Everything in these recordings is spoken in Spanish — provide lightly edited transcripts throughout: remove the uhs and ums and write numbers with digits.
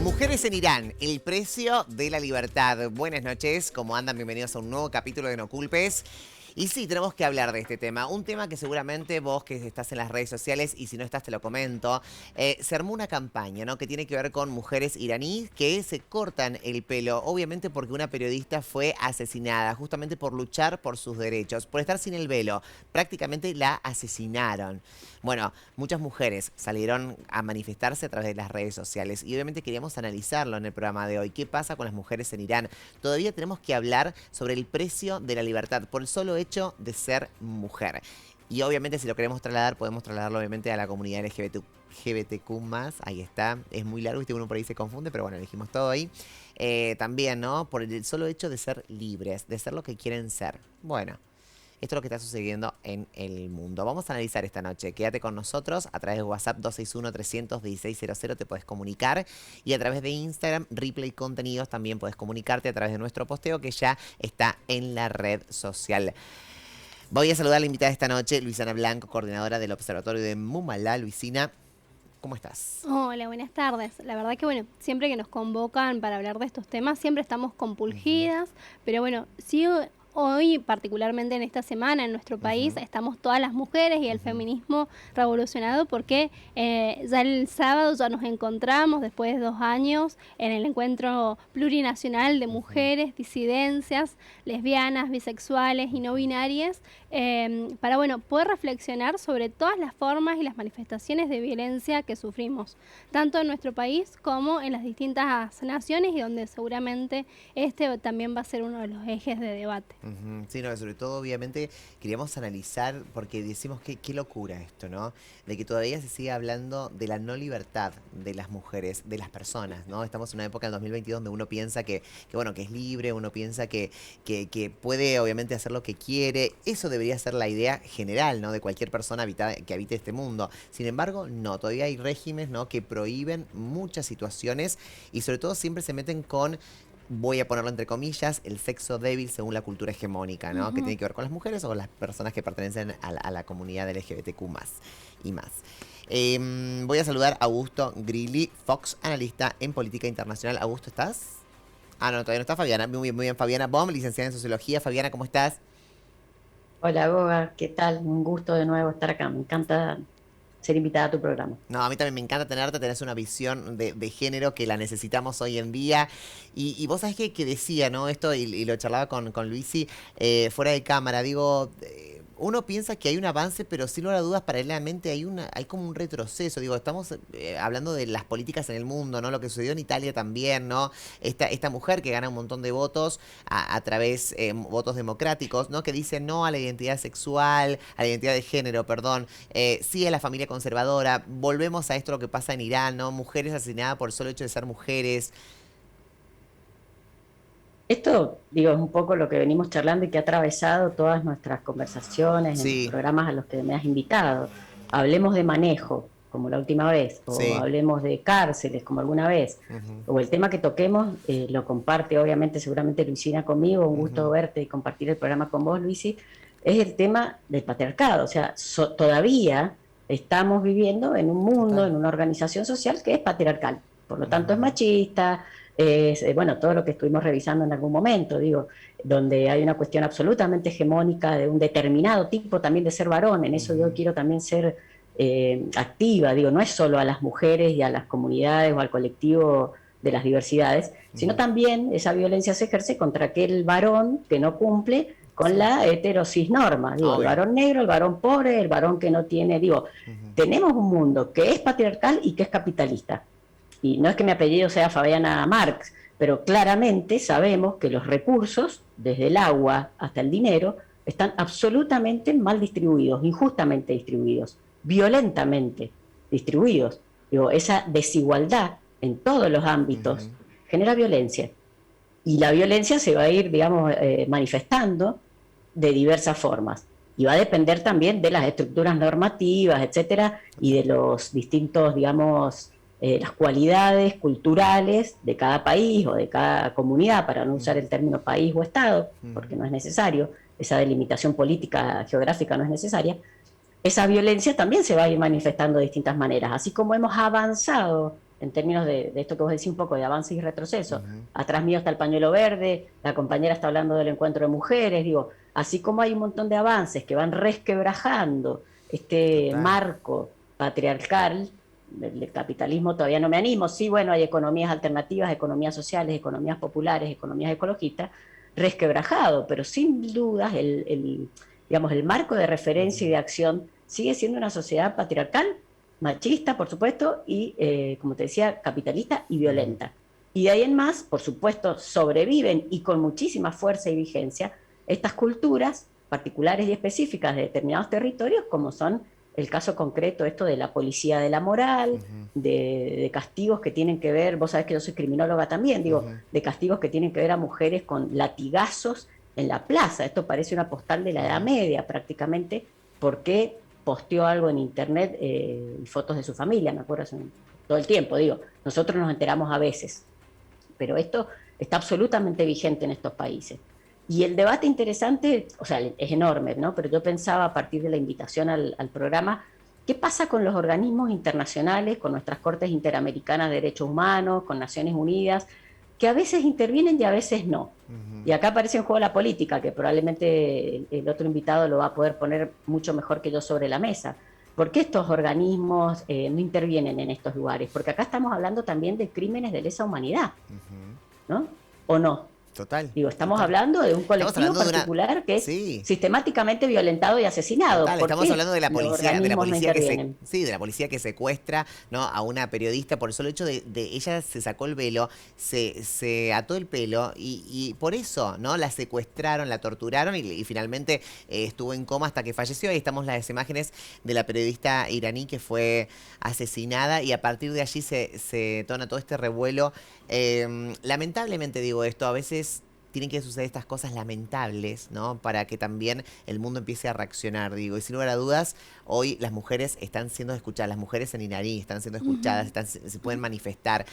Mujeres en Irán, el precio de la libertad. Buenas noches, ¿cómo andan? Bienvenidos a un nuevo capítulo de No Culpes. Y sí, tenemos que hablar de este tema. Un tema que seguramente vos que estás en las redes sociales, y si no estás te lo comento, se armó una campaña, ¿no? Que tiene que ver con mujeres iraníes que se cortan el pelo, obviamente porque una periodista fue asesinada, justamente por luchar por sus derechos, por estar sin el velo. Prácticamente la asesinaron. Bueno, muchas mujeres salieron a manifestarse a través de las redes sociales y obviamente queríamos analizarlo en el programa de hoy. ¿Qué pasa con las mujeres en Irán? Todavía tenemos que hablar sobre el precio de la libertad por el solo hecho de ser mujer. Y obviamente si lo queremos trasladar, podemos trasladarlo obviamente a la comunidad LGBTQ+, ahí está, es muy largo y uno por ahí se confunde, pero bueno, elegimos todo ahí. También, ¿no? Por el solo hecho de ser libres, de ser lo que quieren ser. Bueno. Esto es lo que está sucediendo en el mundo. Vamos a analizar esta noche. Quédate con nosotros a través de WhatsApp 261-300-1600 te puedes comunicar. Y a través de Instagram, Replay Contenidos, también puedes comunicarte a través de nuestro posteo que ya está en la red social. Voy a saludar a la invitada de esta noche, Luisana Blanco, coordinadora del Observatorio de Mumalá. Luisina, ¿cómo estás? Hola, buenas tardes. La verdad que bueno, siempre que nos convocan para hablar de estos temas, siempre estamos compulgidas, pero bueno, sí hoy, particularmente en esta semana en nuestro país, estamos todas las mujeres y el feminismo revolucionado porque ya el sábado ya nos encontramos después de 2 años en el encuentro plurinacional de mujeres, disidencias, lesbianas, bisexuales y no binarias, para bueno, poder reflexionar sobre todas las formas y las manifestaciones de violencia que sufrimos, tanto en nuestro país como en las distintas naciones y donde seguramente este también va a ser uno de los ejes de debate. Sí, no, sobre todo obviamente queríamos analizar, porque decimos que qué locura esto, ¿no? De que todavía se sigue hablando de la no libertad de las mujeres, de las personas, ¿no? Estamos en una época en 2022 donde uno piensa bueno, que es libre, uno piensa que puede obviamente hacer lo que quiere. Eso debería ser la idea general, ¿no? De cualquier persona que habite este mundo. Sin embargo, no, todavía hay regímenes, ¿no? Que prohíben muchas situaciones y sobre todo siempre se meten con, voy a ponerlo entre comillas, el sexo débil según la cultura hegemónica, ¿no? Que tiene que ver con las mujeres o con las personas que pertenecen a la comunidad LGBTQ+, y más. Voy a saludar a Augusto Grilli, Fox, analista en política internacional. Augusto, ¿estás? Ah, no, todavía no está Fabiana. Muy bien, Fabiana Baum, licenciada en Sociología. Fabiana, ¿cómo estás? Hola Goga, ¿qué tal? Un gusto de nuevo estar acá. Me encanta ser invitada a tu programa. No, a mí también me encanta tenés una visión de género que la necesitamos hoy en día. Y vos sabés que decía, ¿no? Esto, y lo charlaba con Luisi fuera de cámara. Digo, uno piensa que hay un avance, pero sin lugar a dudas, paralelamente hay como un retroceso. Digo, estamos hablando de las políticas en el mundo, ¿no? Lo que sucedió en Italia también, ¿no? Esta mujer que gana un montón de votos a través, votos democráticos, ¿no? Que dice no a la identidad sexual, a la identidad de género, perdón, sí a la familia conservadora. Volvemos a esto lo que pasa en Irán, ¿no? Mujeres asesinadas por el solo hecho de ser mujeres. Esto, digo, es un poco lo que venimos charlando y que ha atravesado todas nuestras conversaciones en los Sí, programas a los que me has invitado. Hablemos de manejo, como la última vez, o sí. hablemos de cárceles, como alguna vez, o el tema que toquemos, lo comparte obviamente seguramente Luisina conmigo, un gusto verte y compartir el programa con vos, Luisi, es el tema del patriarcado. O sea, todavía estamos viviendo en un mundo, Total. en una organización social que es patriarcal, por lo tanto es machista, es, bueno, todo lo que estuvimos revisando en algún momento, digo, donde hay una cuestión absolutamente hegemónica de un determinado tipo también de ser varón. En eso yo quiero también ser activa, digo, no es solo a las mujeres y a las comunidades o al colectivo de las diversidades, sino también esa violencia se ejerce contra aquel varón que no cumple con Sí, la heterosis norma, digo, el obvio. varón negro, el varón pobre, el varón que no tiene, digo, tenemos un mundo que es patriarcal y que es capitalista. Y no es que mi apellido sea Fabiana Marx, pero claramente sabemos que los recursos, desde el agua hasta el dinero, están absolutamente mal distribuidos, injustamente distribuidos, violentamente distribuidos. Digo, esa desigualdad en todos los ámbitos genera violencia. Y la violencia se va a ir, digamos, manifestando de diversas formas. Y va a depender también de las estructuras normativas, etcétera, y de los distintos, digamos, las cualidades culturales de cada país o de cada comunidad, para no usar el término país o Estado, porque no es necesario, esa delimitación política geográfica no es necesaria. Esa violencia también se va a ir manifestando de distintas maneras, así como hemos avanzado en términos de esto que vos decís un poco de avance y retroceso. Atrás mío está el pañuelo verde, la compañera está hablando del encuentro de mujeres, digo, así como hay un montón de avances que van resquebrajando este Total. marco patriarcal del capitalismo, todavía no me animo. Sí, bueno, hay economías alternativas, economías sociales, economías populares, economías ecologistas, resquebrajado, pero sin dudas digamos, el marco de referencia y de acción sigue siendo una sociedad patriarcal, machista, por supuesto, y, como te decía, capitalista y violenta. Y de ahí en más, por supuesto, sobreviven y con muchísima fuerza y vigencia estas culturas particulares y específicas de determinados territorios, como son el caso concreto esto de la policía de la moral, de castigos que tienen que ver, vos sabés que yo soy criminóloga también, digo, de castigos que tienen que ver a mujeres con latigazos en la plaza. Esto parece una postal de la Edad Media prácticamente, porque posteó algo en internet y fotos de su familia, me acuerdo todo el tiempo, digo, nosotros nos enteramos a veces, pero esto está absolutamente vigente en estos países. Y el debate interesante, o sea, es enorme, ¿no? Pero yo pensaba a partir de la invitación al programa, ¿qué pasa con los organismos internacionales, con nuestras Cortes Interamericanas de Derechos Humanos, con Naciones Unidas, que a veces intervienen y a veces no? Y acá aparece en juego la política, que probablemente el otro invitado lo va a poder poner mucho mejor que yo sobre la mesa. ¿Por qué estos organismos no intervienen en estos lugares? Porque acá estamos hablando también de crímenes de lesa humanidad, ¿no? ¿O no? Total. Digo, estamos Total. hablando de un Estamos colectivo hablando de particular que es Sí. sistemáticamente violentado y asesinado. Total, ¿Por estamos qué hablando de la los policía, organismos no intervienen? sí, de la policía que secuestra, ¿no? A una periodista por el solo hecho de ella se sacó el velo, se ató el pelo y por eso, ¿no? La secuestraron, la torturaron y finalmente estuvo en coma hasta que falleció. Ahí estamos las imágenes de la periodista iraní que fue asesinada y a partir de allí se detona todo este revuelo. Lamentablemente digo esto, a veces tienen que suceder estas cosas lamentables, ¿no? Para que también el mundo empiece a reaccionar, digo. Y sin lugar a dudas, hoy las mujeres están siendo escuchadas, las mujeres en Iraní están siendo escuchadas, se pueden manifestar,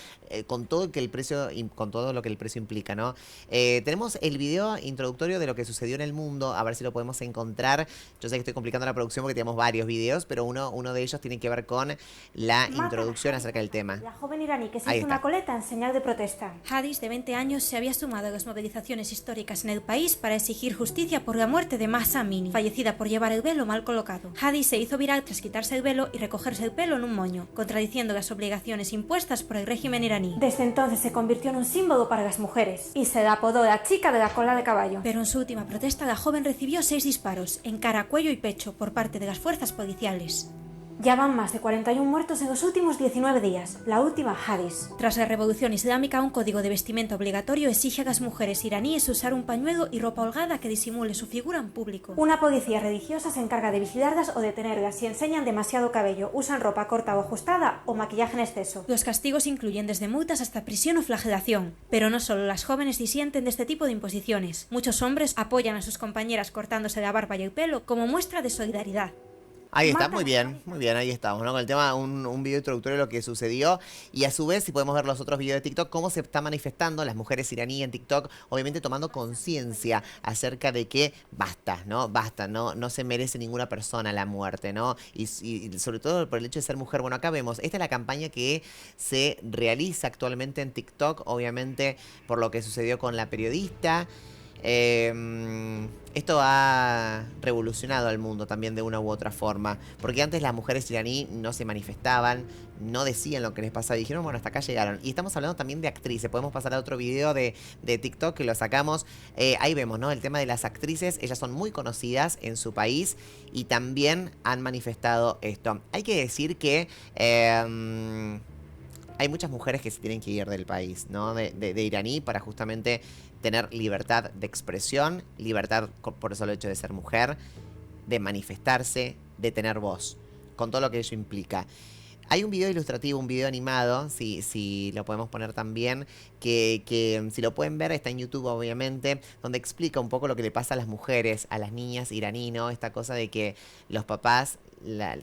con todo que el precio, con todo lo que el precio implica, ¿no? Tenemos el video introductorio de lo que sucedió en el mundo, a ver si lo podemos encontrar. Yo sé que estoy complicando la producción porque tenemos varios videos, pero uno de ellos tiene que ver con la introducción acerca del tema. La joven iraní que se Ahí hizo está. una coleta en señal de protesta. Hadis, de 20 años, se había sumado a las movilizaciones históricas en el país para exigir justicia por la muerte de Mahsa Amini, fallecida por llevar el velo mal colocado. Hadis se hizo viral tras quitarse el velo y recogerse el pelo en un moño, contradiciendo las obligaciones impuestas por el régimen iraní. Desde entonces se convirtió en un símbolo para las mujeres y se la apodó la chica de la cola de caballo. Pero en su última protesta la joven recibió 6 disparos en cara, cuello y pecho por parte de las fuerzas policiales. Ya van más de 41 muertos en los últimos 19 días, la última Hadis. Tras la revolución islámica, un código de vestimenta obligatorio exige a las mujeres iraníes usar un pañuelo y ropa holgada que disimule su figura en público. Una policía religiosa se encarga de vigilarlas o detenerlas si enseñan demasiado cabello, usan ropa corta o ajustada o maquillaje en exceso. Los castigos incluyen desde multas hasta prisión o flagelación. Pero no solo las jóvenes disienten de este tipo de imposiciones. Muchos hombres apoyan a sus compañeras cortándose la barba y el pelo como muestra de solidaridad. Ahí está, muy bien, ahí estamos, ¿no? Con el tema, un video introductorio de lo que sucedió y a su vez, si podemos ver los otros videos de TikTok, cómo se está manifestando las mujeres iraníes en TikTok, obviamente tomando conciencia acerca de que basta, no se merece ninguna persona la muerte, ¿no? Y sobre todo por el hecho de ser mujer. Bueno, acá vemos, esta es la campaña que se realiza actualmente en TikTok, obviamente por lo que sucedió con la periodista. Esto ha revolucionado al mundo también de una u otra forma, porque antes las mujeres iraní no se manifestaban, no decían lo que les pasaba y dijeron, bueno, hasta acá llegaron. Y estamos hablando también de actrices, podemos pasar a otro video de TikTok que lo sacamos. Ahí vemos, ¿no? El tema de las actrices, ellas son muy conocidas en su país y también han manifestado esto. Hay que decir que hay muchas mujeres que se tienen que ir del país, ¿no? De iraní para justamente tener libertad de expresión, libertad por el solo hecho de ser mujer, de manifestarse, de tener voz, con todo lo que ello implica. Hay un video ilustrativo, un video animado, si lo podemos poner también, que si lo pueden ver está en YouTube obviamente, donde explica un poco lo que le pasa a las mujeres, a las niñas iraní, ¿no? Esta cosa de que los papás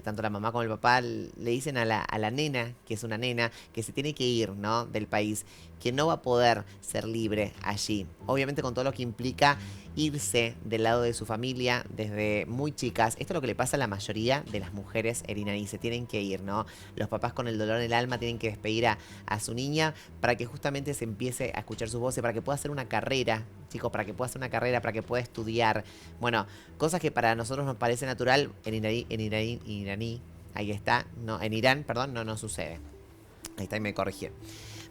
tanto la mamá como el papá le dicen a la nena, que es una nena, que se tiene que ir, ¿no?, del país, que no va a poder ser libre allí. Obviamente con todo lo que implica irse del lado de su familia desde muy chicas. Esto es lo que le pasa a la mayoría de las mujeres en Iraní, se tienen que ir, ¿no? Los papás con el dolor en el alma tienen que despedir a su niña para que justamente se empiece a escuchar sus voces, para que pueda hacer una carrera, chicos, para que pueda hacer una carrera, para que pueda estudiar. Bueno, cosas que para nosotros nos parece natural, iraní, ahí está, no, en Irán, perdón, no sucede. Ahí está, y me corrigí.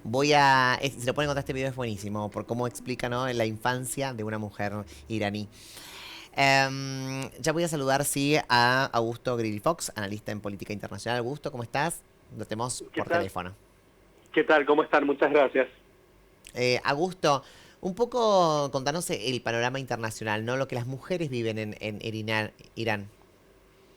Si lo ponen en este video es buenísimo, por cómo explica, ¿no?, la infancia de una mujer iraní. Ya voy a saludar, sí, a Augusto Grilli Fox, analista en política internacional. Augusto, ¿cómo estás? Lo tenemos por teléfono. ¿Qué tal? ¿Cómo están? Muchas gracias. Augusto, un poco contanos el panorama internacional, ¿no?, lo que las mujeres viven en Irán.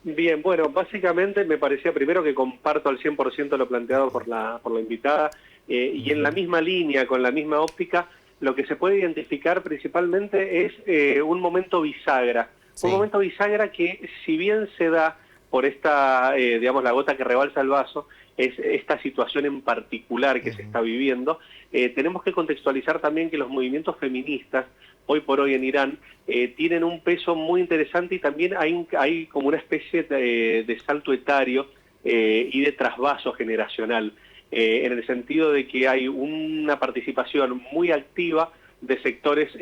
Bien, bueno, básicamente me parecía primero que comparto al 100% lo planteado por la invitada, y en la misma línea, con la misma óptica, lo que se puede identificar principalmente es un momento bisagra. Sí. Un momento bisagra que, si bien se da por esta, digamos, la gota que rebalsa el vaso, es esta situación en particular que se está viviendo, tenemos que contextualizar también que los movimientos feministas, hoy por hoy en Irán, tienen un peso muy interesante, y también hay como una especie de salto etario y de trasvaso generacional, en el sentido de que hay una participación muy activa de sectores,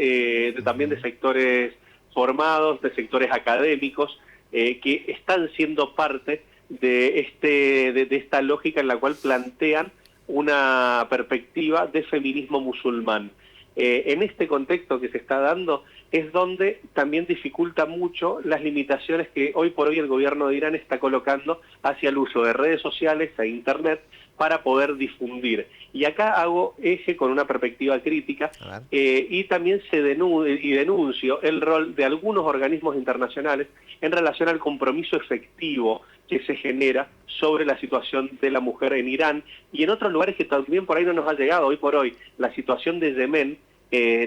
también de sectores formados, de sectores académicos, que están siendo parte de esta lógica en la cual plantean una perspectiva de feminismo musulmán. En este contexto que se está dando es donde también dificulta mucho las limitaciones que hoy por hoy el gobierno de Irán está colocando hacia el uso de redes sociales e internet para poder difundir. Y acá hago eje con una perspectiva crítica, y también denuncio el rol de algunos organismos internacionales en relación al compromiso efectivo que se genera sobre la situación de la mujer en Irán y en otros lugares que también por ahí no nos ha llegado. Hoy por hoy la situación de Yemen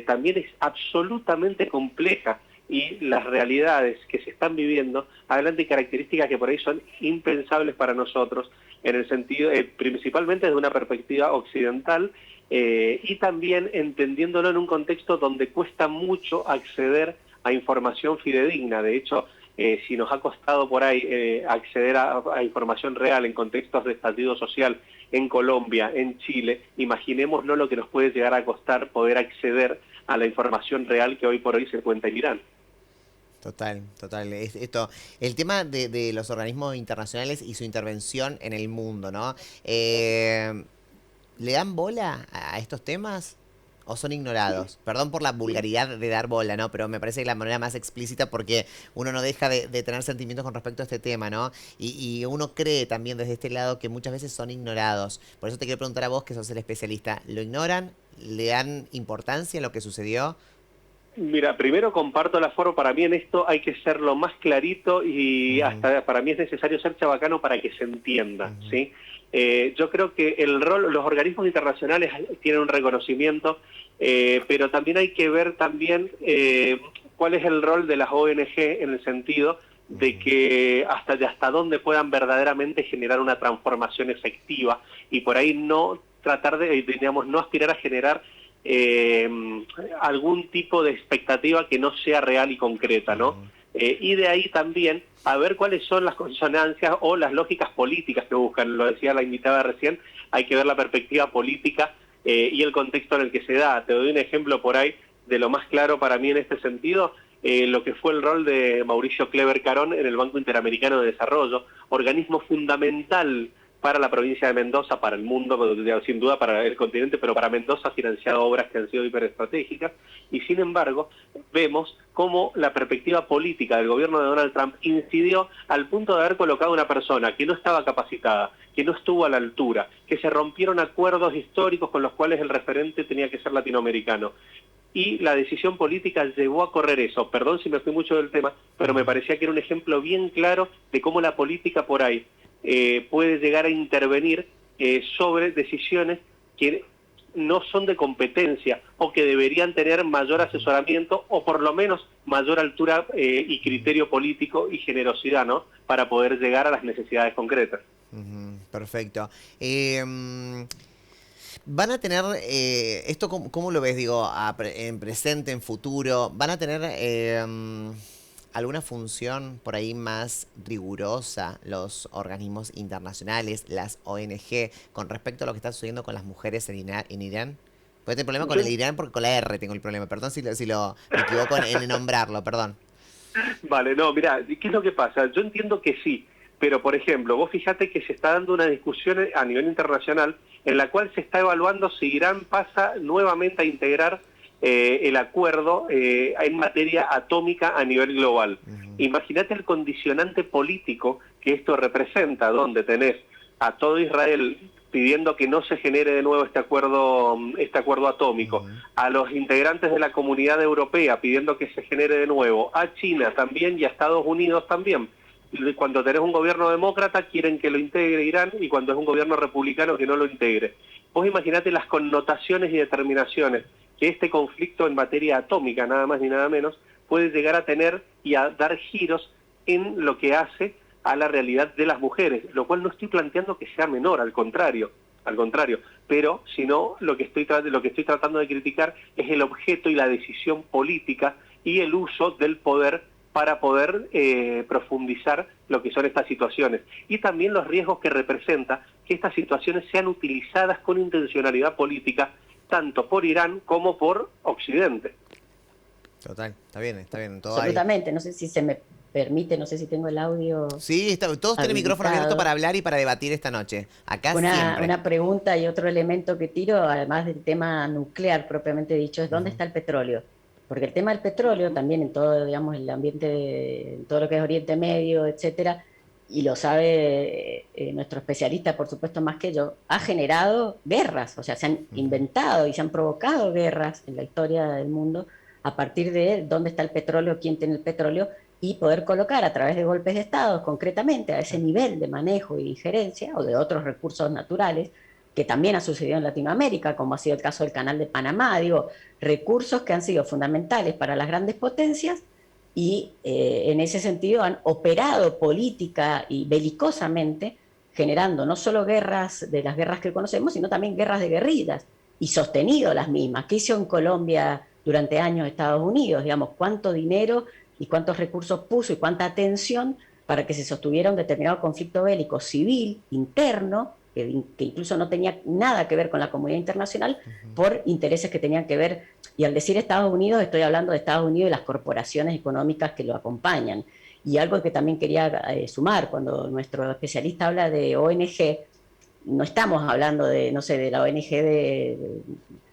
también es absolutamente compleja, y las realidades que se están viviendo adelante características que por ahí son impensables para nosotros, en el sentido, principalmente desde una perspectiva occidental, y también entendiéndolo en un contexto donde cuesta mucho acceder a información fidedigna. De hecho, si nos ha costado por ahí acceder a información real en contextos de estallido social en Colombia, en Chile, imaginémonos lo que nos puede llegar a costar poder acceder a la información real que hoy por hoy se cuenta en Irán. Total. El tema de los organismos internacionales y su intervención en el mundo, ¿no? ¿Le dan bola a estos temas o son ignorados? Perdón por la vulgaridad de dar bola, ¿no? Pero me parece que la manera más explícita, porque uno no deja de tener sentimientos con respecto a este tema, ¿no? Y uno cree también desde este lado que muchas veces son ignorados. Por eso te quiero preguntar a vos, que sos el especialista. ¿Lo ignoran? ¿Le dan importancia a lo que sucedió? Mira, primero comparto la forma. Para mí en esto hay que ser lo más clarito, y hasta para mí es necesario ser chabacano para que se entienda, ¿sí? Yo creo que los organismos internacionales tienen un reconocimiento, pero también hay que ver también cuál es el rol de las ONG, en el sentido de que hasta dónde puedan verdaderamente generar una transformación efectiva, y por ahí no tratar digamos, no aspirar a generar algún tipo de expectativa que no sea real y concreta, ¿no? Y de ahí también a ver cuáles son las consonancias o las lógicas políticas que buscan. Lo decía la invitada recién, hay que ver la perspectiva política y el contexto en el que se da. Te doy un ejemplo por ahí de lo más claro para mí en este sentido, lo que fue el rol de Mauricio Kleber Carón en el Banco Interamericano de Desarrollo, organismo fundamental para la provincia de Mendoza, para el mundo, sin duda para el continente, pero para Mendoza ha financiado obras que han sido hiperestratégicas, y sin embargo vemos cómo la perspectiva política del gobierno de Donald Trump incidió al punto de haber colocado una persona que no estaba capacitada, que no estuvo a la altura, que se rompieron acuerdos históricos con los cuales el referente tenía que ser latinoamericano. Y la decisión política llevó a correr eso. Perdón si me fui mucho del tema, pero me parecía que era un ejemplo bien claro de cómo la política por ahí puede llegar a intervenir sobre decisiones que no son de competencia o que deberían tener mayor asesoramiento o por lo menos mayor altura y criterio político y generosidad, ¿no? Para poder llegar a las necesidades concretas. Perfecto. ¿Van a tener, esto cómo lo ves, digo, en presente, en futuro, van a tener alguna función por ahí más rigurosa los organismos internacionales, las ONG, con respecto a lo que está sucediendo con las mujeres en Irán? Porque tengo problema con el Irán porque con la R tengo el problema. Perdón si me equivoco en nombrarlo, perdón. Vale, no, mira, ¿qué es lo que pasa? Yo entiendo que sí, pero por ejemplo, vos fíjate que se está dando una discusión a nivel internacional en la cual se está evaluando si Irán pasa nuevamente a integrar el acuerdo en materia atómica a nivel global. Imagínate el condicionante político que esto representa, donde tenés a todo Israel pidiendo que no se genere de nuevo este acuerdo atómico, a los integrantes de la comunidad europea pidiendo que se genere de nuevo, a China también y a Estados Unidos también. Cuando tenés un gobierno demócrata quieren que lo integre Irán y cuando es un gobierno republicano que no lo integre. Vos imaginate las connotaciones y determinaciones que este conflicto en materia atómica, nada más ni nada menos, puede llegar a tener y a dar giros en lo que hace a la realidad de las mujeres, lo cual no estoy planteando que sea menor, al contrario, pero sino lo que estoy tratando de criticar es el objeto y la decisión política y el uso del poder para poder profundizar lo que son estas situaciones y también los riesgos que representa que estas situaciones sean utilizadas con intencionalidad política tanto por Irán como por Occidente. Total, está bien, todo Absolutamente, ahí. No sé si se me permite, no sé si tengo el audio. Sí, todos tienen micrófono abierto para hablar y para debatir esta noche. Acá siempre. Una pregunta y otro elemento que tiro, además del tema nuclear propiamente dicho, es ¿dónde está el petróleo? Porque el tema del petróleo también en todo, digamos, el ambiente, en todo lo que es Oriente Medio, etcétera, y lo sabe nuestro especialista, por supuesto, más que yo, ha generado guerras, o sea, se han inventado y se han provocado guerras en la historia del mundo a partir de dónde está el petróleo, quién tiene el petróleo, y poder colocar a través de golpes de Estado, concretamente a ese nivel de manejo y injerencia, o de otros recursos naturales, que también ha sucedido en Latinoamérica, como ha sido el caso del Canal de Panamá, digo, recursos que han sido fundamentales para las grandes potencias y en ese sentido han operado política y belicosamente, generando no solo guerras de las guerras que conocemos, sino también guerras de guerrillas, y sostenido las mismas. ¿Qué hizo en Colombia durante años Estados Unidos? Digamos, cuánto dinero y cuántos recursos puso y cuánta atención para que se sostuviera un determinado conflicto bélico civil, interno, que incluso no tenía nada que ver con la comunidad internacional, por intereses que tenían que ver, y al decir Estados Unidos, estoy hablando de Estados Unidos y las corporaciones económicas que lo acompañan. Y algo que también quería sumar, cuando nuestro especialista habla de ONG, no estamos hablando de, no sé, de la ONG de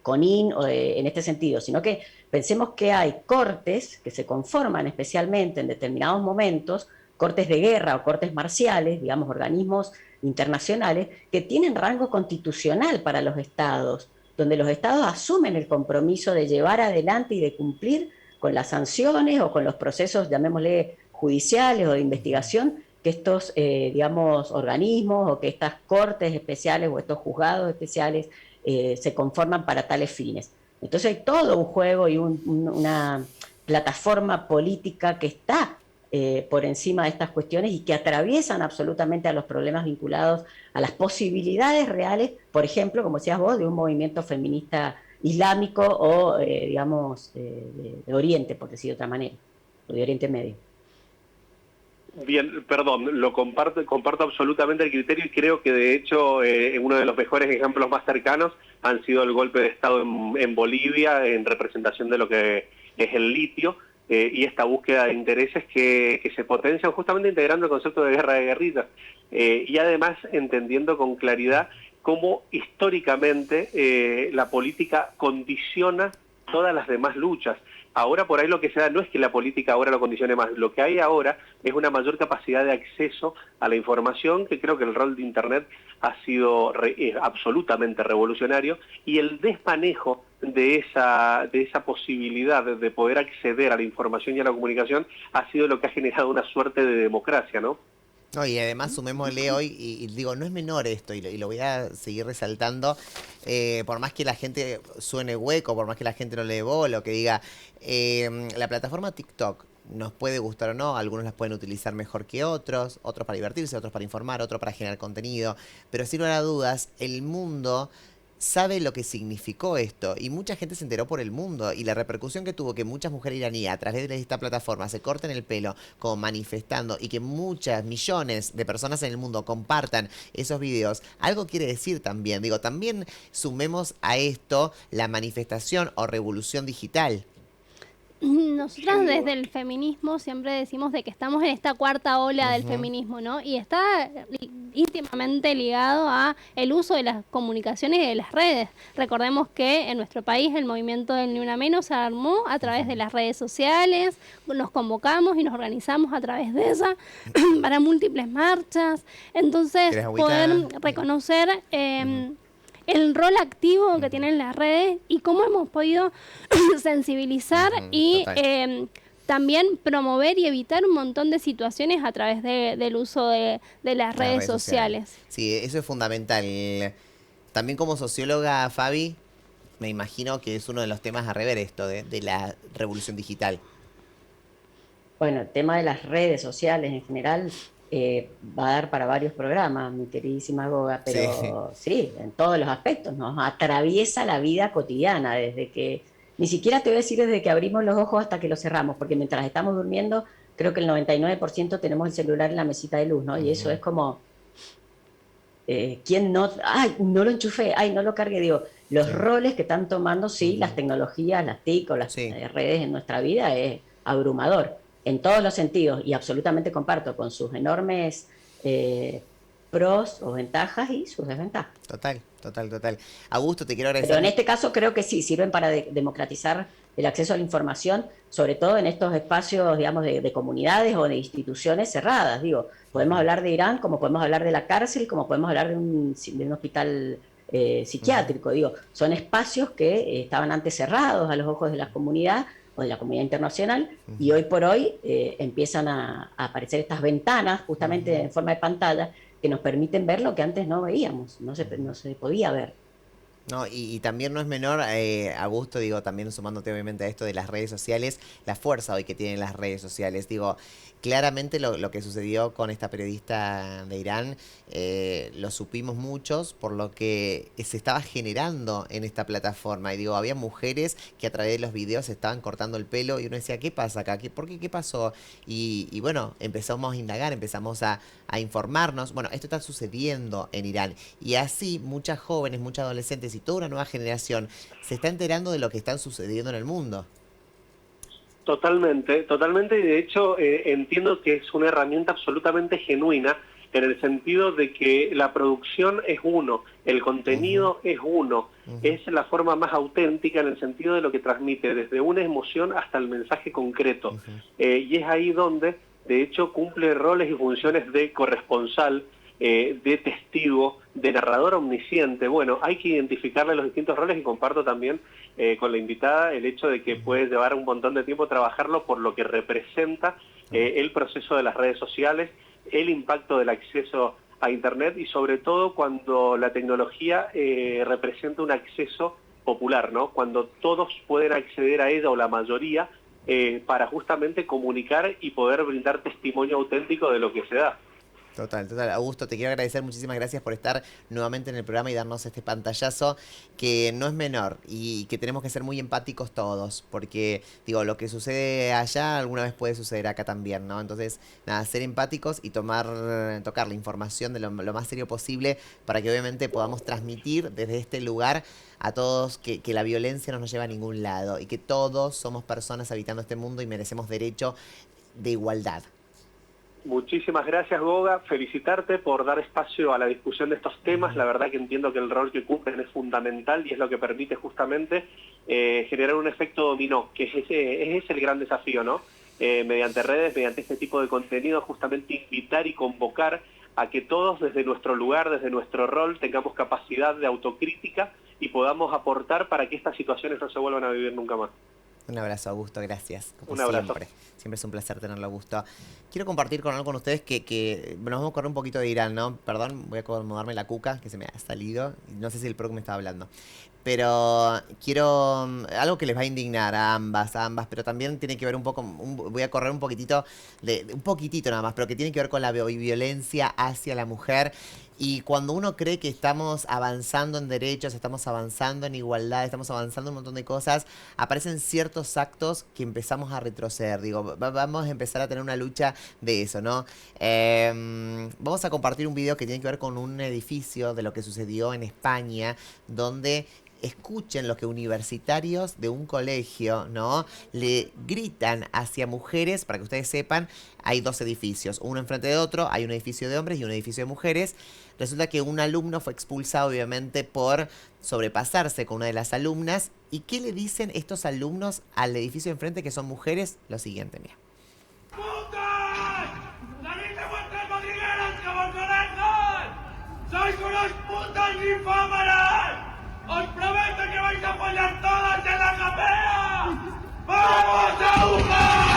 CONIN o en este sentido, sino que pensemos que hay cortes que se conforman especialmente en determinados momentos, cortes de guerra o cortes marciales, digamos, organismos internacionales, que tienen rango constitucional para los estados, donde los estados asumen el compromiso de llevar adelante y de cumplir con las sanciones o con los procesos, llamémosle, judiciales o de investigación, que estos, digamos, organismos o que estas cortes especiales o estos juzgados especiales se conforman para tales fines. Entonces hay todo un juego y una plataforma política que está por encima de estas cuestiones y que atraviesan absolutamente a los problemas vinculados a las posibilidades reales, por ejemplo, como decías vos, de un movimiento feminista islámico o, digamos, de Oriente, por decir de otra manera, o de Oriente Medio. Bien, perdón, lo comparto absolutamente el criterio y creo que de hecho uno de los mejores ejemplos más cercanos han sido el golpe de Estado en Bolivia en representación de lo que es el litio y esta búsqueda de intereses que se potencian justamente integrando el concepto de guerra de guerrillas y además entendiendo con claridad cómo históricamente la política condiciona todas las demás luchas. Ahora por ahí lo que se da no es que la política ahora lo condicione más, lo que hay ahora es una mayor capacidad de acceso a la información, que creo que el rol de Internet ha sido absolutamente revolucionario, y el desmanejo de esa posibilidad de poder acceder a la información y a la comunicación ha sido lo que ha generado una suerte de democracia, ¿no? No, y además sumémosle hoy, y digo, no es menor esto, y lo voy a seguir resaltando, por más que la gente suene hueco, por más que la gente no le dé bola, o que diga, la plataforma TikTok nos puede gustar o no, algunos las pueden utilizar mejor que otros, otros para divertirse, otros para informar, otros para generar contenido, pero sin lugar a dudas, el mundo sabe lo que significó esto y mucha gente se enteró por el mundo y la repercusión que tuvo que muchas mujeres iraníes a través de esta plataforma se corten el pelo como manifestando y que muchas millones de personas en el mundo compartan esos videos, algo quiere decir también. Digo, también sumemos a esto la manifestación o revolución digital. Nosotras Sin desde duda. el feminismo siempre decimos de que estamos en esta cuarta ola del feminismo, ¿no? Y está íntimamente ligado a el uso de las comunicaciones y de las redes. Recordemos que en nuestro país el movimiento del Ni Una Menos se armó a través de las redes sociales, nos convocamos y nos organizamos a través de esa para múltiples marchas. Entonces, ¿Querés agüita? poder reconocer el rol activo que tienen las redes y cómo hemos podido sensibilizar y también promover y evitar un montón de situaciones a través del uso de las redes sociales. Sí, eso es fundamental. También como socióloga, Fabi, me imagino que es uno de los temas a rever esto de la revolución digital. Bueno, el tema de las redes sociales en general va a dar para varios programas, mi queridísima Goga, pero sí, en todos los aspectos, nos atraviesa la vida cotidiana, desde que, ni siquiera te voy a decir desde que abrimos los ojos hasta que los cerramos, porque mientras estamos durmiendo, creo que el 99% tenemos el celular en la mesita de luz, ¿no? Y eso es como, ¿quién no? ¡Ay, no lo enchufé! ¡Ay, no lo cargué! Digo, los roles que están tomando, sí, las tecnologías, las TIC o las redes en nuestra vida es abrumador en todos los sentidos, y absolutamente comparto con sus enormes pros o ventajas y sus desventajas. Total, total, total. Augusto, te quiero agradecer. Pero en este caso creo que sí, sirven para democratizar el acceso a la información, sobre todo en estos espacios, digamos, de comunidades o de instituciones cerradas. Digo, podemos hablar de Irán, como podemos hablar de la cárcel, como podemos hablar de un hospital psiquiátrico. Digo, son espacios que estaban antes cerrados a los ojos de la comunidad o de la comunidad internacional, y hoy por hoy empiezan a aparecer estas ventanas, justamente en forma de pantalla, que nos permiten ver lo que antes no veíamos, no se podía ver. No, y también no es menor, Augusto, digo, también sumándote obviamente a esto de las redes sociales, la fuerza hoy que tienen las redes sociales. Digo, claramente lo que sucedió con esta periodista de Irán, lo supimos muchos por lo que se estaba generando en esta plataforma. Y digo, había mujeres que a través de los videos se estaban cortando el pelo y uno decía, ¿qué pasa acá? ¿Por qué? ¿Qué pasó? Y bueno, empezamos a indagar, empezamos a informarnos. Bueno, esto está sucediendo en Irán. Y así muchas jóvenes, muchas adolescentes y toda una nueva generación se está enterando de lo que está sucediendo en el mundo. Totalmente, totalmente, y de hecho entiendo que es una herramienta absolutamente genuina en el sentido de que la producción es uno, el contenido es uno, es la forma más auténtica en el sentido de lo que transmite, desde una emoción hasta el mensaje concreto. Y es ahí donde, de hecho, cumple roles y funciones de corresponsal, de testigo, de narrador omnisciente. Bueno, hay que identificarle los distintos roles y comparto también con la invitada el hecho de que puede llevar un montón de tiempo trabajarlo por lo que representa el proceso de las redes sociales, el impacto del acceso a Internet y sobre todo cuando la tecnología representa un acceso popular, ¿no? Cuando todos pueden acceder a ella o la mayoría para justamente comunicar y poder brindar testimonio auténtico de lo que se da. Total, total. Augusto, te quiero agradecer, muchísimas gracias por estar nuevamente en el programa y darnos este pantallazo que no es menor y que tenemos que ser muy empáticos todos, porque, digo, lo que sucede allá alguna vez puede suceder acá también, ¿no? Entonces, nada, ser empáticos y tocar la información de lo más serio posible para que obviamente podamos transmitir desde este lugar a todos que la violencia no nos lleva a ningún lado y que todos somos personas habitando este mundo y merecemos derecho de igualdad. Muchísimas gracias, Goga. Felicitarte por dar espacio a la discusión de estos temas. La verdad que entiendo que el rol que cumplen es fundamental y es lo que permite justamente generar un efecto dominó, que es el gran desafío, ¿no? Mediante redes, mediante este tipo de contenido, justamente invitar y convocar a que todos desde nuestro lugar, desde nuestro rol, tengamos capacidad de autocrítica y podamos aportar para que estas situaciones no se vuelvan a vivir nunca más. Un abrazo, Augusto, gracias. Como Un abrazo. siempre. Siempre es un placer tenerlo, Augusto. Quiero compartir con algo con ustedes que nos vamos a correr un poquito de Irán, ¿no? Perdón, voy a acomodarme la cuca, que se me ha salido. No sé si el pro que me estaba hablando. Pero quiero algo que les va a indignar a ambas, pero también tiene que ver un poco, voy a correr un poquitito, un poquitito nada más, pero que tiene que ver con la violencia hacia la mujer. Y cuando uno cree que estamos avanzando en derechos, estamos avanzando en igualdad, estamos avanzando en un montón de cosas, aparecen ciertos actos que empezamos a retroceder. Digo, vamos a empezar a tener una lucha de eso, ¿no? Vamos a compartir un video que tiene que ver con un edificio de lo que sucedió en España, donde escuchen lo que universitarios de un colegio, ¿no? Le gritan hacia mujeres, para que ustedes sepan, hay dos edificios, uno enfrente de otro, hay un edificio de hombres y un edificio de mujeres. Resulta que un alumno fue expulsado, obviamente, por sobrepasarse con una de las alumnas. ¿Y qué le dicen estos alumnos al edificio de enfrente, que son mujeres? Lo siguiente, mira. ¡Putas! ¡Salid de vuestras madrigueras que vos conozcan! ¡Sois unos putos ninfómanos! ¡Os prometo que vais a follar todas en la capea! ¡Vamos a jugar!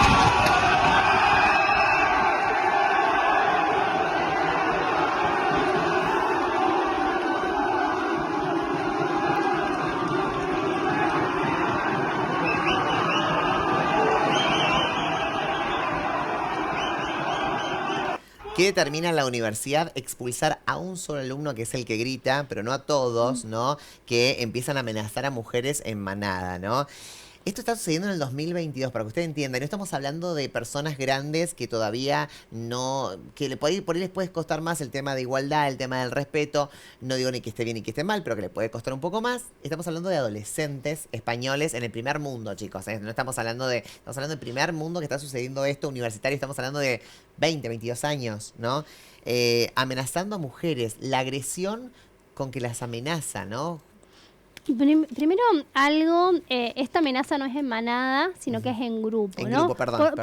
¿Qué determina la universidad? Expulsar a un solo alumno, que es el que grita, pero no a todos, ¿no? Que empiezan a amenazar a mujeres en manada, ¿no? Esto está sucediendo en el 2022, para que ustedes entiendan. No estamos hablando de personas grandes que todavía no... que por ahí les puede costar más el tema de igualdad, el tema del respeto. No digo ni que esté bien ni que esté mal, pero que les puede costar un poco más. Estamos hablando de adolescentes españoles en el primer mundo, chicos. No estamos hablando de... Estamos hablando del primer mundo que está sucediendo esto, universitario. Estamos hablando de 20, 22 años, ¿no? Amenazando a mujeres. La agresión con que las amenaza, ¿no? Primero, esta amenaza no es en manada, sino que es en grupo, En ¿no? grupo, perdón.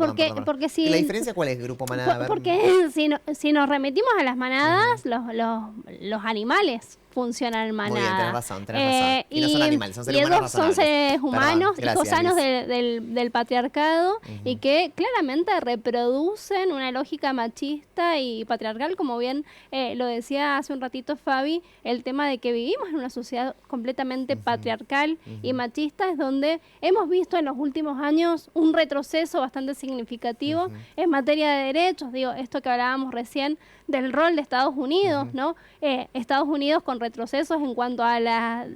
Porque si... ¿La diferencia cuál es, grupo manada? A ver. Porque si nos remitimos a las manadas, los animales funcionan en manada. Muy bien, tenés razón. Y no son animales, son seres humanos son seres humanos, Perdón, hijos gracias, sanos Liz. del patriarcado y que claramente reproducen una lógica machista y patriarcal, como bien lo decía hace un ratito Fabi, el tema de que vivimos en una sociedad completamente patriarcal y machista, es donde hemos visto en los últimos años un retroceso bastante significativo en materia de derechos. Digo, esto que hablábamos recién del rol de Estados Unidos, ¿no? Estados Unidos con retrocesos en cuanto a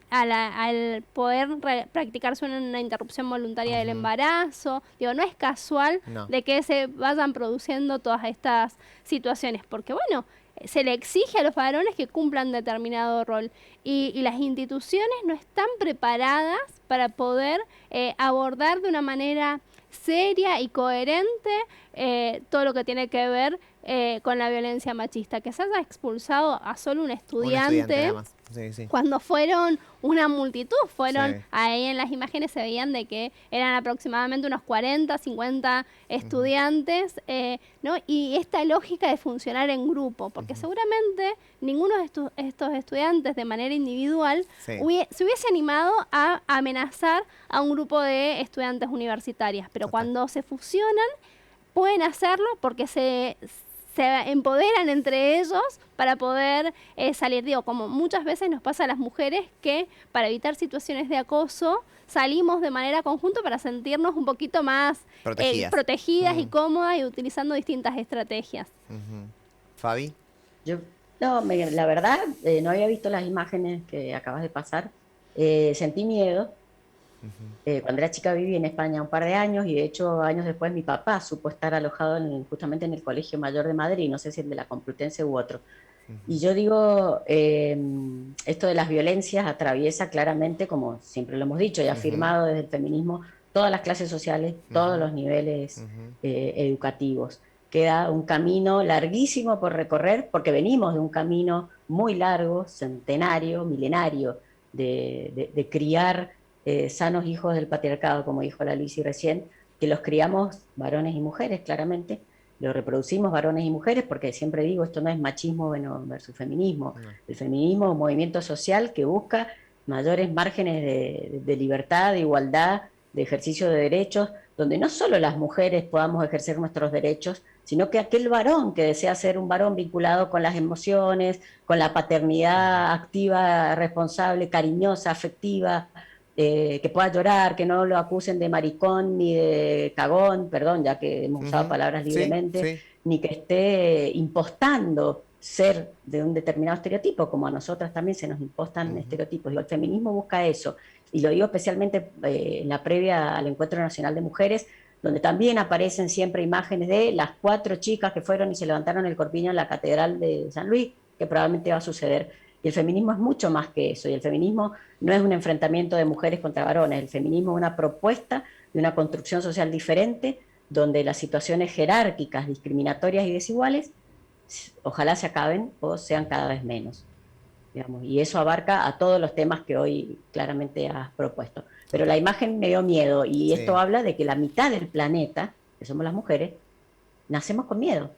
al poder practicarse una interrupción voluntaria del embarazo. Digo, no es casual de que se vayan produciendo todas estas situaciones, porque bueno, se le exige a los varones que cumplan determinado rol y las instituciones no están preparadas para poder abordar de una manera seria y coherente todo lo que tiene que ver con la violencia machista. Que se haya expulsado a solo un estudiante nada más. Sí. Cuando fueron una multitud, Sí. ahí en las imágenes se veían de que eran aproximadamente unos 40, 50 estudiantes, ¿no? Y esta lógica de funcionar en grupo, porque seguramente ninguno de estos estudiantes de manera individual Sí. se hubiese animado a amenazar a un grupo de estudiantes universitarias, pero cuando se fusionan pueden hacerlo porque se empoderan entre ellos para poder salir. Digo, como muchas veces nos pasa a las mujeres que para evitar situaciones de acoso salimos de manera conjunta para sentirnos un poquito más protegidas y cómodas y utilizando distintas estrategias. Fabi. La verdad, no había visto las imágenes que acabas de pasar. Sentí miedo. Cuando era chica viví en España un par de años y de hecho años después mi papá supo estar alojado justamente en el Colegio Mayor de Madrid, no sé si el de la Complutense u otro. Y yo digo, esto de las violencias atraviesa claramente, como siempre lo hemos dicho y afirmado desde el feminismo, todas las clases sociales, todos los niveles educativos. Queda un camino larguísimo por recorrer porque venimos de un camino muy largo, centenario, milenario, de criar sanos hijos del patriarcado, como dijo la Luisi recién, que los criamos varones y mujeres, claramente, lo reproducimos varones y mujeres, porque siempre digo, esto no es machismo versus feminismo. El feminismo es un movimiento social que busca mayores márgenes de libertad, de igualdad, de ejercicio de derechos, donde no solo las mujeres podamos ejercer nuestros derechos, sino que aquel varón que desea ser un varón vinculado con las emociones, con la paternidad activa, responsable, cariñosa, afectiva, que pueda llorar, que no lo acusen de maricón ni de cagón, perdón, ya que hemos usado palabras libremente, Sí, sí. ni que esté impostando ser de un determinado estereotipo, como a nosotras también se nos impostan estereotipos. Digo, el feminismo busca eso, y lo digo especialmente en la previa al Encuentro Nacional de Mujeres, donde también aparecen siempre imágenes de las 4 chicas que fueron y se levantaron el corpiño en la Catedral de San Luis, que probablemente va a suceder. Y el feminismo es mucho más que eso, y el feminismo no es un enfrentamiento de mujeres contra varones, el feminismo es una propuesta de una construcción social diferente, donde las situaciones jerárquicas, discriminatorias y desiguales, ojalá se acaben o sean cada vez menos. Digamos, y eso abarca a todos los temas que hoy claramente has propuesto. Pero la imagen me dio miedo, y Sí. esto habla de que la mitad del planeta, que somos las mujeres, nacemos con miedo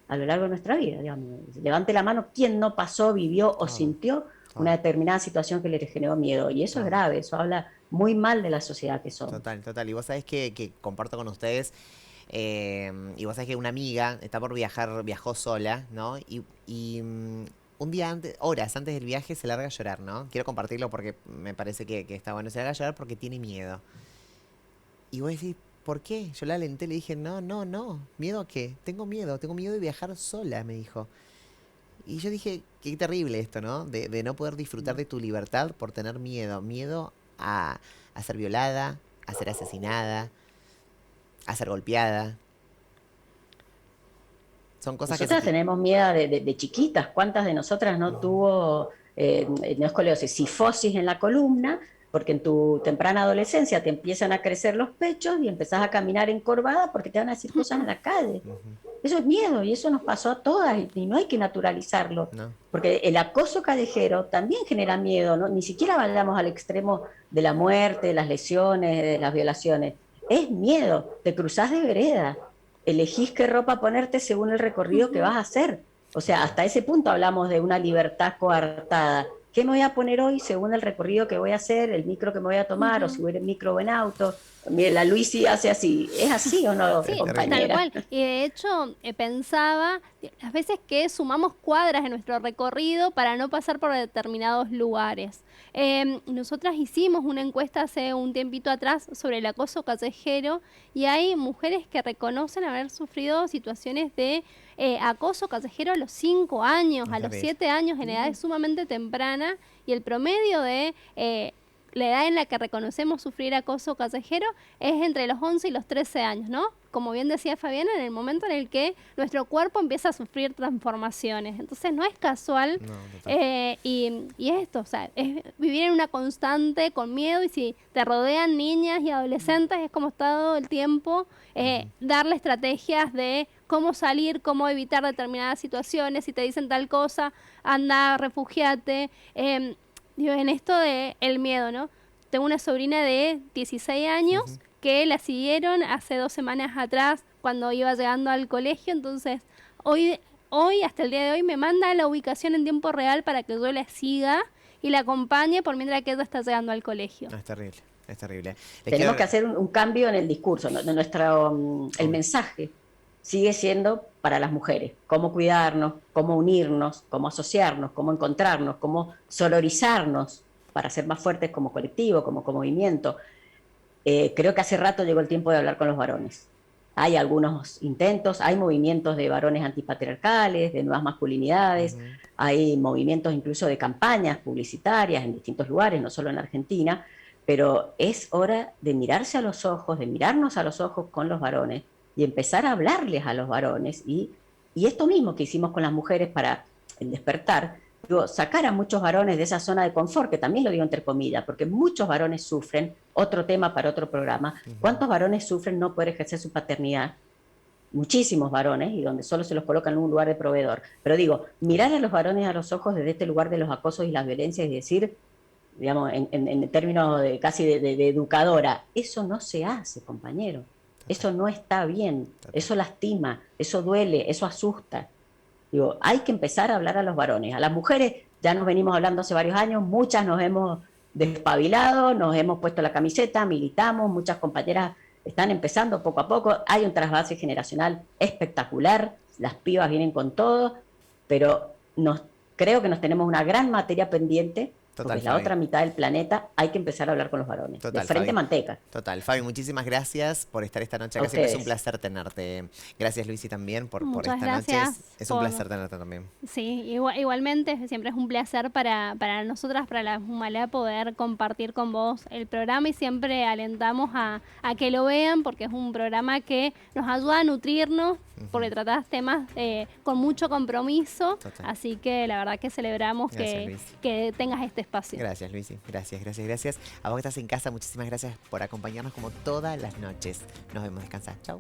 a lo largo de nuestra vida. Digamos. Levante la mano quien no pasó, vivió o sintió una determinada situación que le generó miedo. Y eso es grave, eso habla muy mal de la sociedad que somos. Total, total. Y vos sabés que comparto con ustedes, y vos sabés que una amiga está por viajar, viajó sola, ¿no? Y un día antes, horas antes del viaje, se larga a llorar, ¿no? Quiero compartirlo porque me parece que está bueno. Se larga a llorar porque tiene miedo. Y vos decís, ¿por qué? Yo la alenté, le dije, no, no, no. ¿Miedo a qué? Tengo miedo de viajar sola, me dijo. Y yo dije, qué terrible esto, ¿no? De no poder disfrutar de tu libertad por tener miedo. Miedo a ser violada, a ser asesinada, a ser golpeada. Son cosas que Nosotras tenemos miedo de chiquitas. ¿Cuántas de nosotras no tuvo, no escoliosis, sifosis en la columna? Porque en tu temprana adolescencia te empiezan a crecer los pechos y empezás a caminar encorvada porque te van a decir cosas en la calle. Eso es miedo, y eso nos pasó a todas, y no hay que naturalizarlo. No. Porque el acoso callejero también genera miedo, ¿no? Ni siquiera vayamos al extremo de la muerte, de las lesiones, de las violaciones. Es miedo, te cruzás de vereda, elegís qué ropa ponerte según el recorrido que vas a hacer. O sea, hasta ese punto hablamos de una libertad coartada. ¿Qué me voy a poner hoy según el recorrido que voy a hacer, el micro que me voy a tomar, o si voy en micro o en auto? Mire, la Luisi hace así. ¿Es así o no, Sí, compañera? tal cual. Y de hecho, pensaba las veces que sumamos cuadras en nuestro recorrido para no pasar por determinados lugares. Nosotras hicimos una encuesta hace un tiempito atrás sobre el acoso callejero, y hay mujeres que reconocen haber sufrido situaciones de acoso callejero a los 5 años, a los 7 años, en edades sumamente temprana, y el promedio de la edad en la que reconocemos sufrir acoso callejero es entre los 11 y los 13 años, ¿no? Como bien decía Fabiana, en el momento en el que nuestro cuerpo empieza a sufrir transformaciones. Entonces no es casual, No, total. y esto, o sea, es vivir en una constante con miedo, y si te rodean niñas y adolescentes es como está todo el tiempo, darle estrategias de cómo salir, cómo evitar determinadas situaciones. Si te dicen tal cosa, anda, refugiate. Digo, en esto de el miedo, ¿no? Tengo una sobrina de 16 años que la siguieron hace 2 semanas atrás cuando iba llegando al colegio. Entonces, hoy, hasta el día de hoy, me manda la ubicación en tiempo real para que yo la siga y la acompañe por mientras que ella está llegando al colegio. No, es terrible, es terrible. Tenemos que hacer un cambio en el discurso, ¿no? El mensaje sigue siendo para las mujeres: cómo cuidarnos, cómo unirnos, cómo asociarnos, cómo encontrarnos, cómo sororizarnos para ser más fuertes como colectivo, como movimiento. Creo que hace rato llegó el tiempo de hablar con los varones. Hay algunos intentos, hay movimientos de varones antipatriarcales, de nuevas masculinidades, hay movimientos incluso de campañas publicitarias en distintos lugares, no solo en Argentina, pero es hora de mirarse a los ojos, de mirarnos a los ojos con los varones y empezar a hablarles a los varones, y esto mismo que hicimos con las mujeres para el despertar, digo, sacar a muchos varones de esa zona de confort, que también lo digo entre comillas, porque muchos varones sufren, otro tema para otro programa. ¿Cuántos varones sufren no poder ejercer su paternidad? Muchísimos varones, y donde solo se los coloca en un lugar de proveedor. Pero digo, mirar a los varones a los ojos desde este lugar de los acosos y las violencias, y decir, digamos, en términos casi de educadora, eso no se hace, compañero. Eso no está bien, eso lastima, eso duele, eso asusta. Digo, hay que empezar a hablar a los varones. A las mujeres ya nos venimos hablando hace varios años, muchas nos hemos despabilado, nos hemos puesto la camiseta, militamos, muchas compañeras están empezando poco a poco, hay un trasvase generacional espectacular, las pibas vienen con todo, pero creo que nos tenemos una gran materia pendiente. Total, porque es la Fabi. otra mitad del planeta, hay que empezar a hablar con los varones. Total, de frente Fabi. manteca. Total, Fabi, muchísimas gracias por estar esta noche A acá. Siempre es un ustedes. placer tenerte. Gracias, Luisi, también por Muchas esta noche. gracias Es un por- placer tenerte también. Sí, igualmente siempre es un placer para nosotras, para la Humalá, poder compartir con vos el programa y siempre alentamos a que lo vean porque es un programa que nos ayuda a nutrirnos, porque tratás temas con mucho compromiso, Total. así que la verdad que celebramos Gracias, Luis. que tengas este espacio. Gracias, Luisi. Gracias. A vos que estás en casa, muchísimas gracias por acompañarnos como todas las noches. Nos vemos, descansar. Chau.